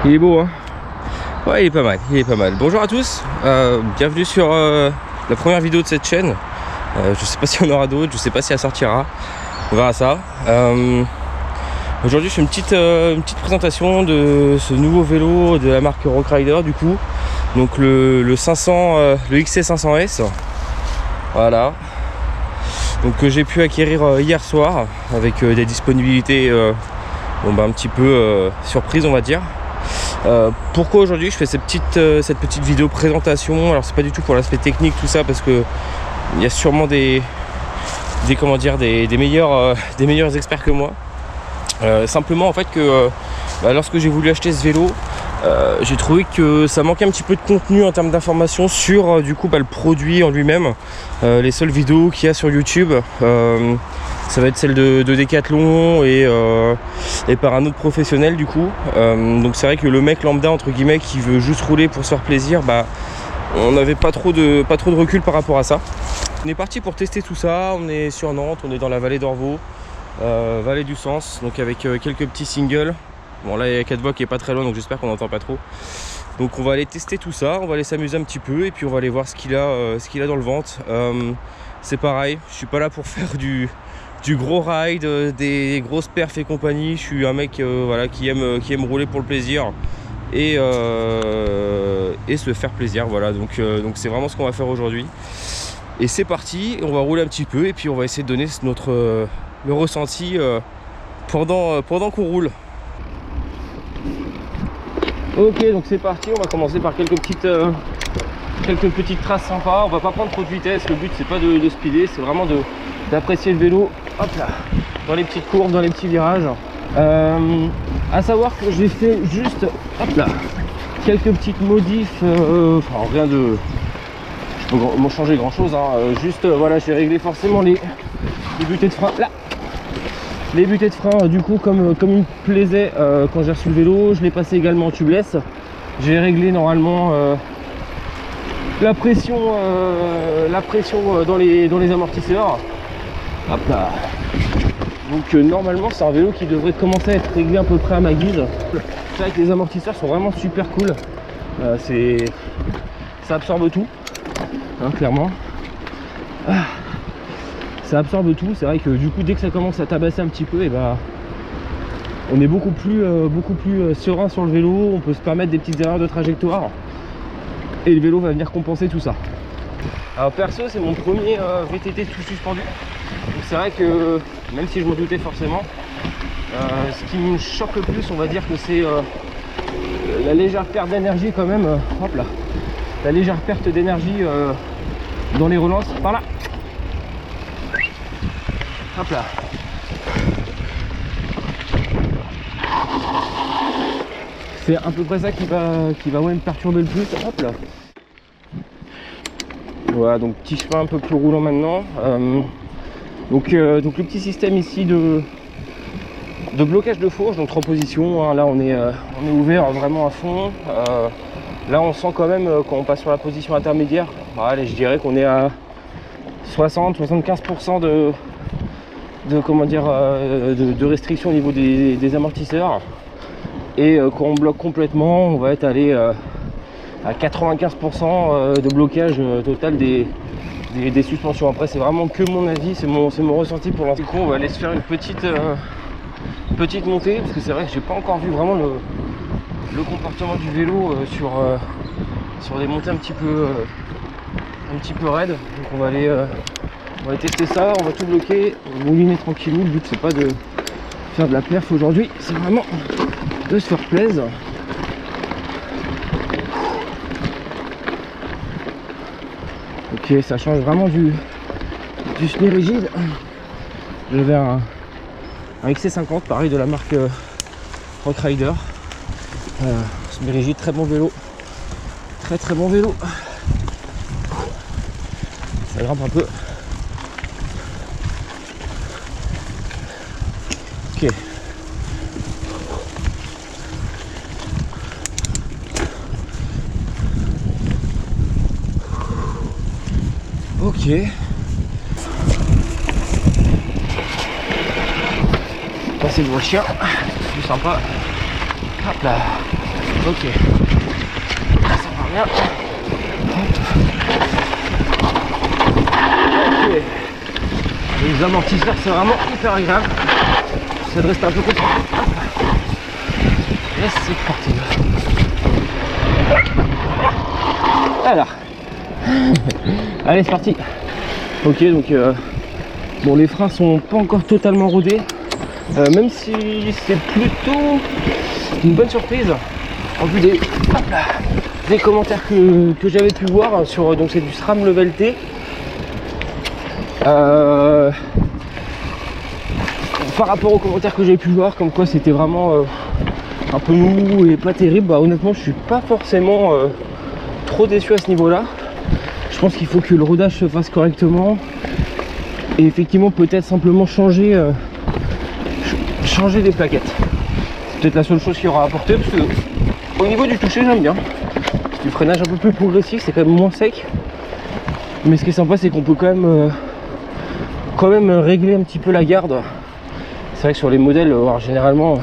Il est beau, hein? Ouais, il est pas mal, il est pas mal. Bonjour à tous, bienvenue sur la première vidéo de cette chaîne. Je sais pas si on aura d'autres, je sais pas si elle sortira. On verra ça. Aujourd'hui, je fais une petite présentation de ce nouveau vélo de la marque Rockrider, du coup. Donc le 500, le XC500S. Voilà. Donc que j'ai pu acquérir hier soir avec des disponibilités un petit peu surprise, on va dire. Pourquoi aujourd'hui je fais cette petite vidéo présentation? Alors c'est pas du tout pour l'aspect technique tout ça, parce que il y a sûrement des meilleurs experts que moi. Simplement en fait que lorsque j'ai voulu acheter ce vélo, j'ai trouvé que ça manquait un petit peu de contenu en termes d'informations sur le produit en lui-même. Les seules vidéos qu'il y a sur YouTube, ça va être celle de Decathlon et par un autre professionnel du coup. Donc c'est vrai que le mec lambda entre guillemets qui veut juste rouler pour se faire plaisir, on n'avait pas trop de recul par rapport à ça. On est parti pour tester tout ça. On est sur Nantes, on est dans la vallée d'Orvaux, vallée du Sens, donc avec quelques petits singles. Bon là il y a 4 voies qui est pas très loin, donc j'espère qu'on n'entend pas trop. Donc on va aller tester tout ça, on va aller s'amuser un petit peu et puis on va aller voir ce qu'il a dans le ventre. C'est pareil, je suis pas là pour faire du gros ride, des grosses perfs et compagnie. Je suis un mec qui aime rouler pour le plaisir et se faire plaisir. Voilà, donc c'est vraiment ce qu'on va faire aujourd'hui. Et c'est parti, on va rouler un petit peu et puis on va essayer de donner le ressenti pendant qu'on roule. Ok, donc c'est parti, on va commencer par quelques petites traces sympas. On va pas prendre trop de vitesse, le but c'est pas de speeder, c'est vraiment d'apprécier le vélo. Hop là, dans les petites courbes, dans les petits virages. À savoir que j'ai fait juste, hop là, quelques petites modifs, rien de... Je peux changer grand chose, hein. Juste voilà, j'ai réglé forcément les butées de frein là. Les butées de frein du coup comme il me plaisait quand j'ai reçu le vélo, je l'ai passé également en tubeless. J'ai réglé normalement la pression dans les amortisseurs. Hop là. Donc normalement c'est un vélo qui devrait commencer à être réglé à peu près à ma guise. C'est vrai que les amortisseurs sont vraiment super cool. Ça absorbe tout, hein, clairement. Ça absorbe tout. C'est vrai que du coup dès que ça commence à tabasser un petit peu, on est beaucoup plus serein sur le vélo. On peut se permettre des petites erreurs de trajectoire et le vélo va venir compenser tout ça. Alors perso c'est mon premier VTT tout suspendu, donc c'est vrai que même si je me doutais forcément, ce qui me choque le plus, on va dire que c'est la légère perte d'énergie quand même. Hop là, la légère perte d'énergie dans les relances par là. Hop là. C'est à peu près ça qui va me perturber le plus. Hop là. Voilà, donc petit chemin un peu plus roulant maintenant. Donc le petit système ici de blocage de fourche, donc 3 positions, hein. Là on est ouvert vraiment à fond. Là on sent quand même quand on passe sur la position intermédiaire, allez, je dirais qu'on est à 60-75% de restriction au niveau des amortisseurs. Et quand on bloque complètement, on va être allé à 95% de blocage total des suspensions. Après c'est vraiment que mon avis, c'est mon ressenti pour l'instant. Du coup on va aller se faire une petite montée, parce que c'est vrai que j'ai pas encore vu vraiment le comportement du vélo sur des montées un petit peu raides. Donc on va aller tester ça, on va tout bloquer, on va mouliner tranquillou. Le but c'est pas de faire de la perf aujourd'hui, c'est vraiment de se faire plaisir. Ok, ça change vraiment du semi-rigide. J'avais un XC50 pareil de la marque Rockrider. Semi-rigide, très bon vélo. Très bon vélo. Ça grimpe un peu. Ok. Ok. Passer le chien, c'est plus sympa. Hop là. Ok. Ça va bien. Ok. Les amortisseurs, c'est vraiment hyper agréable. J'essaie de rester un peu concentré. Et c'est parti. Alors. Allez, c'est parti. Ok, donc bon, les freins sont pas encore totalement rodés, même si c'est plutôt une bonne surprise en vue des commentaires que j'avais pu voir sur, donc c'est du SRAM Level T. Par rapport aux commentaires que j'ai pu voir, comme quoi c'était vraiment un peu mou et pas terrible, bah honnêtement je suis pas forcément trop déçu à ce niveau là. Je pense qu'il faut que le rodage se fasse correctement et effectivement peut-être simplement changer des plaquettes. C'est peut-être la seule chose qu'il y aura à apporter, parce que au niveau du toucher j'aime bien. C'est du freinage un peu plus progressif, c'est quand même moins sec. Mais ce qui est sympa, c'est qu'on peut quand même régler un petit peu la garde. C'est vrai que sur les modèles, alors généralement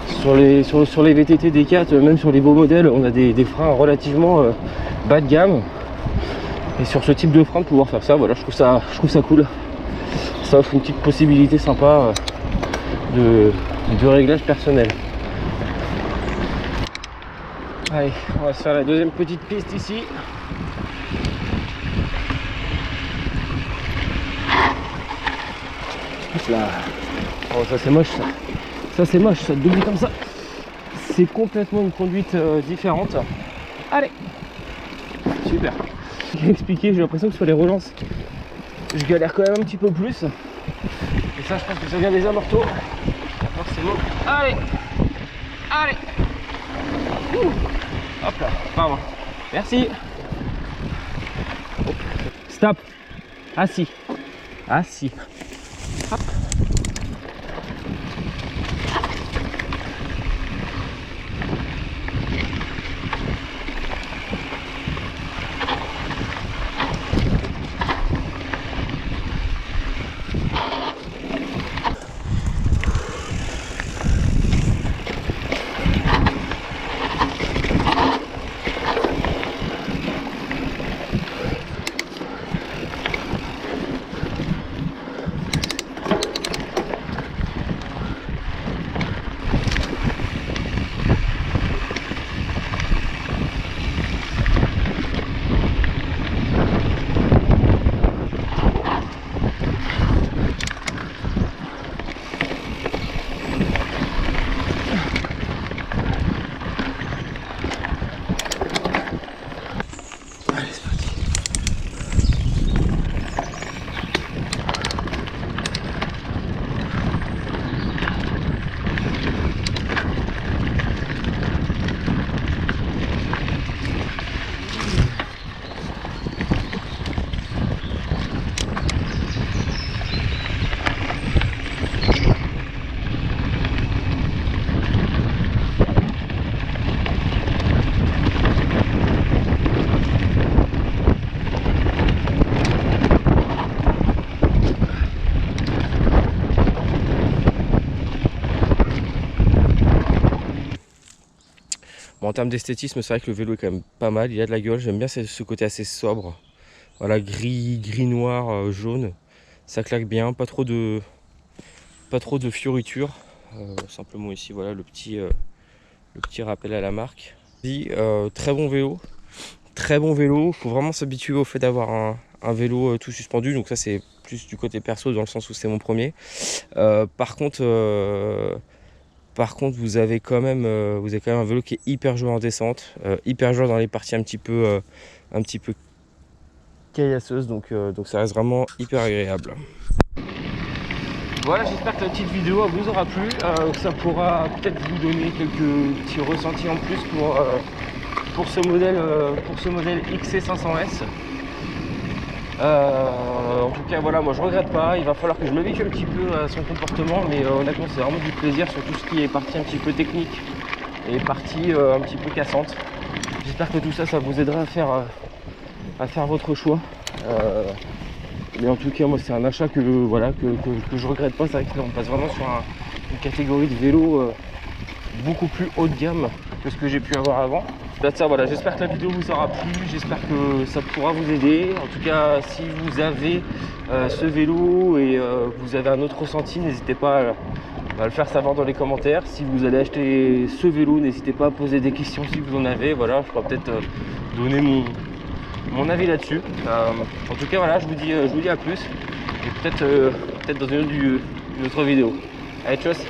sur les VTT D4, même sur les beaux modèles, on a des freins relativement bas de gamme. Et sur ce type de frein, de pouvoir faire ça, voilà, je trouve ça cool. Ça offre une petite possibilité sympa de réglage personnel. Allez, on va se faire la deuxième petite piste ici. Là. Oh, ça c'est moche, ça. Ça c'est moche, ça double comme ça. C'est complètement une conduite différente. Allez, super. J'ai expliqué, j'ai l'impression que sur les relances, je galère quand même un petit peu plus. Et ça, je pense que ça vient des amortos. Forcément. Allez, allez. Ouh. Hop là, pardon. Merci. Stop. Assis. Assis. Hop. Bon, en termes d'esthétisme, c'est vrai que le vélo est quand même pas mal, il a de la gueule, j'aime bien ce côté assez sobre. Voilà, gris, noir, jaune, ça claque bien, pas trop de fioritures. Simplement ici, voilà le petit rappel à la marque. Très bon vélo, faut vraiment s'habituer au fait d'avoir un vélo tout suspendu, donc ça c'est plus du côté perso dans le sens où c'est mon premier. Par contre, vous avez quand même un vélo qui est hyper joueur en descente, hyper joueur dans les parties un petit peu caillasseuses, donc ça reste vraiment hyper agréable. Voilà, j'espère que la petite vidéo vous aura plu, que ça pourra peut-être vous donner quelques petits ressentis en plus pour ce modèle XC500S. En tout cas voilà, moi je regrette pas, il va falloir que je m'habitue un petit peu à son comportement, mais honnêtement c'est vraiment du plaisir sur tout ce qui est partie un petit peu technique et partie un petit peu cassante. J'espère que tout ça vous aidera à faire votre choix. Mais en tout cas moi c'est un achat que je regrette pas. C'est vrai que là on passe vraiment sur une catégorie de vélo beaucoup plus haut de gamme que ce que j'ai pu avoir avant. Ça, voilà, j'espère que la vidéo vous aura plu, j'espère que ça pourra vous aider. En tout cas, si vous avez ce vélo et vous avez un autre ressenti, n'hésitez pas à le faire savoir dans les commentaires. Si vous allez acheter ce vélo, n'hésitez pas à poser des questions si vous en avez. Voilà, je pourrais peut-être donner mon avis là-dessus. En tout cas, voilà, je vous dis à plus et peut-être dans une autre vidéo. Allez, tchuss.